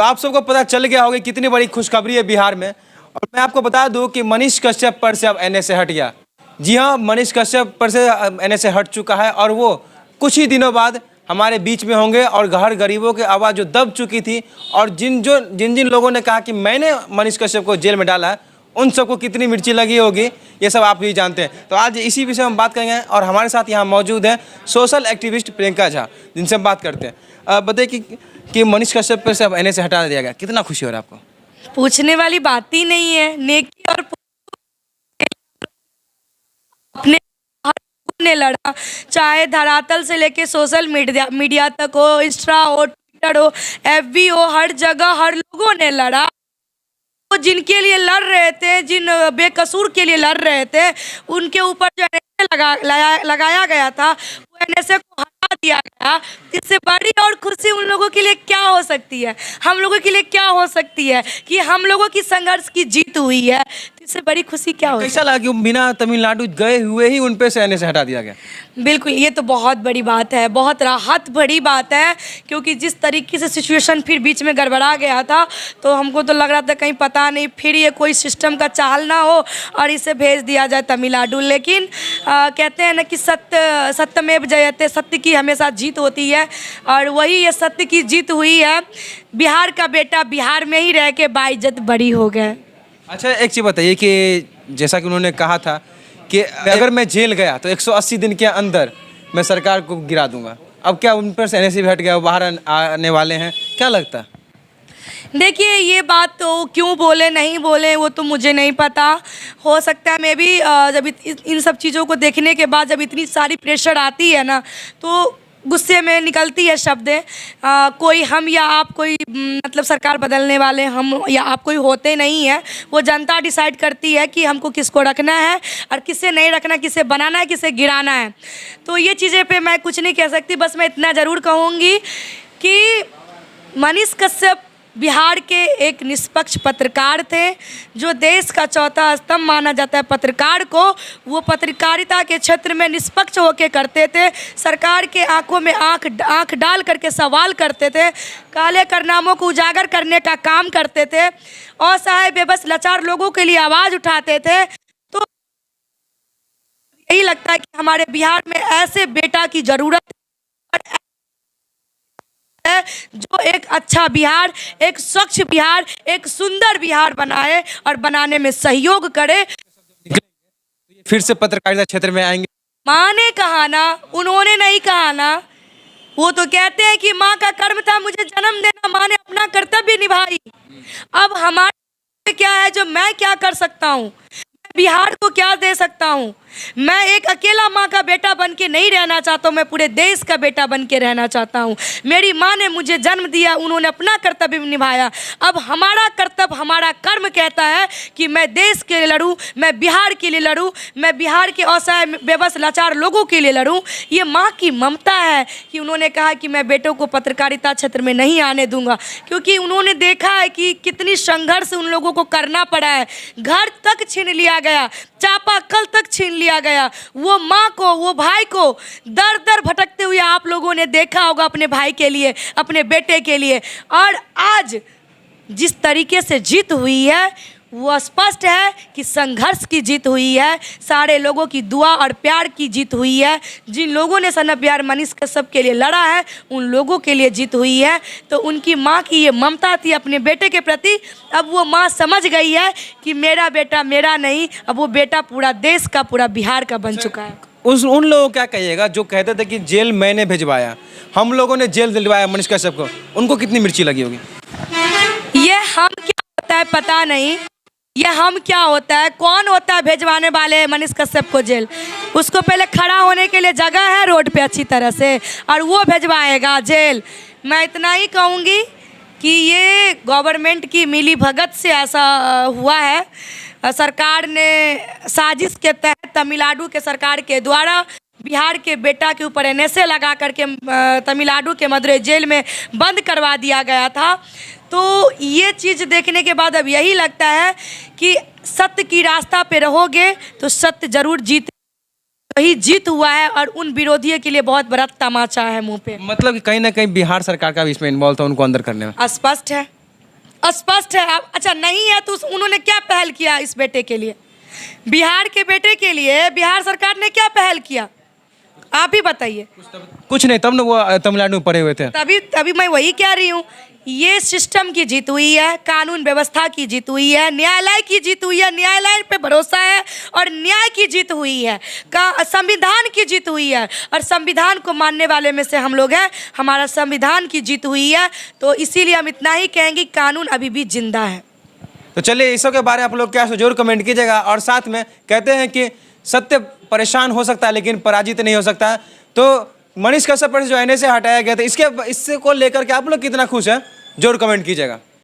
तो आप सबको पता चल गया होगा कितनी बड़ी खुशखबरी है बिहार में। और मैं आपको बता दूं कि मनीष कश्यप पर से अब एनए से हट गया। जी हाँ, मनीष कश्यप पर से एनए से हट चुका है और वो कुछ ही दिनों बाद हमारे बीच में होंगे। और घर गरीबों की आवाज़ जो दब चुकी थी और जिन जिन लोगों ने कहा कि मैंने मनीष कश्यप को जेल में डाला, उन सबको कितनी मिर्ची लगी होगी ये सब आप भी जानते हैं। तो आज इसी विषय में हम बात करेंगे और हमारे साथ यहाँ मौजूद हैं सोशल एक्टिविस्ट प्रियंका झा, जिनसे हम बात करते हैं। बताइए कि मनीष कश्यप पर से अब एनए से हटा दिया गया, कितना खुशी हो रहा है आपको? पूछने वाली बात ही नहीं है। नेकी और अपने ने लड़ा, चाहे धरातल से लेके सोशल मीडिया तक हो, इंस्टा हो, ट्विटर हो, एफबी हो, हर जगह हर लोगों ने लड़ा। वो जिनके लिए लड़ रहे थे, जिन बेकसूर के लिए लड़ रहे थे, उनके ऊपर जो एनएसए लगाया गया था, वो एनएसए को हटा दिया गया। इससे बड़ी और खुशी उन लोगों के लिए क्या हो सकती है, हम लोगों के लिए क्या हो सकती है कि हम लोगों की संघर्ष की जीत हुई है। तो इससे बड़ी खुशी क्या हो? कैसा लगा कि बिना तमिलनाडु गए हुए ही उन पे से एनए से हटा दिया गया? बिल्कुल, ये तो बहुत बड़ी बात है, बहुत राहत भरी बात है। क्योंकि जिस तरीके से सिचुएशन फिर बीच में गड़बड़ा गया था, तो हमको तो लग रहा था कहीं पता नहीं फिर ये कोई सिस्टम का चाल ना हो और इसे भेज दिया जाए तमिलनाडु। लेकिन कहते हैं ना कि सत्यमेव जयते, सत्य की हमेशा जीत होती है और वही ये सत्य की जीत हुई है। बिहार का बेटा बिहार में ही रह के बाइज्जत बरी हो गए। अच्छा, एक चीज़ बताइए कि जैसा कि उन्होंने कहा था कि अगर मैं जेल गया तो 180 दिन के अंदर मैं सरकार को गिरा दूंगा, अब क्या उन पर से एनए भी हट गया, बाहर आने वाले हैं, क्या लगता है? देखिए, ये बात तो क्यों बोले नहीं बोले वो तो मुझे नहीं पता। हो सकता है मैं भी जब इन सब चीज़ों को देखने के बाद जब इतनी सारी प्रेशर आती है ना, तो गुस्से में निकलती है शब्द। कोई हम या आप कोई मतलब सरकार बदलने वाले हम या आप कोई होते नहीं है। वो जनता डिसाइड करती है कि हमको किसको रखना है और किसे नहीं रखना, किसे बनाना है, किसे गिराना है। तो ये चीज़ें पे मैं कुछ नहीं कह सकती। बस मैं इतना ज़रूर कहूँगी कि मनीष कश्यप बिहार के एक निष्पक्ष पत्रकार थे, जो देश का चौथा स्तंभ माना जाता है पत्रकार को। वो पत्रकारिता के क्षेत्र में निष्पक्ष होकर करते थे, सरकार के आंखों में आंख डाल करके सवाल करते थे, काले कारनामों को उजागर करने का काम करते थे, असहाय बेबस लाचार लोगों के लिए आवाज़ उठाते थे। तो यही लगता है कि हमारे बिहार में ऐसे बेटा की ज़रूरत है जो एक अच्छा बिहार, एक स्वच्छ बिहार, एक सुंदर बिहार बनाए और बनाने में सहयोग करे। फिर से पत्रकारिता क्षेत्र में आएंगे? माँ ने कहा ना, उन्होंने नहीं कहा ना। वो तो कहते हैं कि माँ का कर्म था मुझे जन्म देना, माँ ने अपना कर्तव्य निभाई। अब हमारे क्या है जो मैं क्या कर सकता हूँ, बिहार को क्या दे सकता हूँ? मैं एक अकेला माँ का बेटा बन के नहीं रहना चाहता हूँ, मैं पूरे देश का बेटा बन के रहना चाहता हूँ। मेरी माँ ने मुझे जन्म दिया, उन्होंने अपना कर्तव्य निभाया। अब हमारा कर्तव्य, हमारा कर्म कहता है कि मैं देश के लिए लड़ूँ, मैं बिहार के लिए लड़ूँ, मैं बिहार के असहाय बेबस लाचार लोगों के लिए लड़ूँ। ये माँ की ममता है कि उन्होंने कहा कि मैं बेटों को पत्रकारिता क्षेत्र में नहीं आने दूंगा, क्योंकि उन्होंने देखा है कि कितनी संघर्ष उन लोगों को करना पड़ा है। घर तक छीन लिया गया, चापाकल तक छीन लिया गया। वो माँ को, वो भाई को दर दर भटकते हुए आप लोगों ने देखा होगा अपने भाई के लिए, अपने बेटे के लिए। और आज जिस तरीके से जीत हुई है वो स्पष्ट है कि संघर्ष की जीत हुई है, सारे लोगों की दुआ और प्यार की जीत हुई है। जिन लोगों ने सना प्यार मनीष कश्यप के लिए लड़ा है, उन लोगों के लिए जीत हुई है। तो उनकी माँ की ये ममता थी अपने बेटे के प्रति, अब वो माँ समझ गई है कि मेरा बेटा मेरा नहीं, अब वो बेटा पूरा देश का, पूरा बिहार का बन चुका है। उन लोगों को क्या कहिएगा जो कहते थे कि जेल मैंने भिजवाया, हम लोगों ने जेल दिलवाया मनीष कश्यप को, उनको कितनी मिर्ची लगी होगी? ये हम क्या होता है पता नहीं, ये हम क्या होता है, कौन होता है भेजवाने वाले मनीष कश्यप को जेल? उसको पहले खड़ा होने के लिए जगह है रोड पे अच्छी तरह से, और वो भेजवाएगा जेल? मैं इतना ही कहूँगी कि ये गवर्नमेंट की मिली भगत से ऐसा हुआ है। सरकार ने साजिश के तहत तमिलनाडु के सरकार के द्वारा बिहार के बेटा के ऊपर एनएसए लगा करके तमिलनाडु के मदुरै जेल में बंद करवा दिया गया था। तो ये चीज़ देखने के बाद अब यही लगता है कि सत्य की रास्ता पे रहोगे तो सत्य जरूर जीत, वही जीत हुआ है। और उन विरोधियों के लिए बहुत बड़ा तमाचा है मुंह पे। मतलब कि कहीं ना कहीं बिहार सरकार का भी इसमें इन्वॉल्व था उनको अंदर करने में? स्पष्ट है, स्पष्ट है। अब अच्छा नहीं है तो उन्होंने क्या पहल किया इस बेटे के लिए? बिहार के बेटे के लिए बिहार सरकार ने क्या पहल किया, आप ही बताइए। कुछ नहीं, तब ना वो तमिलनाडु में पड़े हुए थे। तभी तभी मैं वही कह रही हूँ, ये सिस्टम की जीत हुई है, कानून व्यवस्था की जीत हुई है, न्यायालय की जीत हुई है, न्यायालय पे भरोसा है और न्याय की जीत हुई है, का संविधान की जीत हुई है और संविधान को मानने वाले में से हम लोग हैं। हमारा संविधान की जीत हुई है, तो इसीलिए हम इतना ही कहेंगे, कानून अभी भी जिंदा है। तो चलिए, इस सब के बारे में आप लोग क्या जरूर कमेंट कीजिएगा। और साथ में कहते हैं कि सत्य परेशान हो सकता है लेकिन पराजित नहीं हो सकता। तो मनीष कश्यप पर जो एनए से हटाया गया था, इससे को लेकर के आप लोग कितना खुश हैं, जरूर कमेंट कीजिएगा।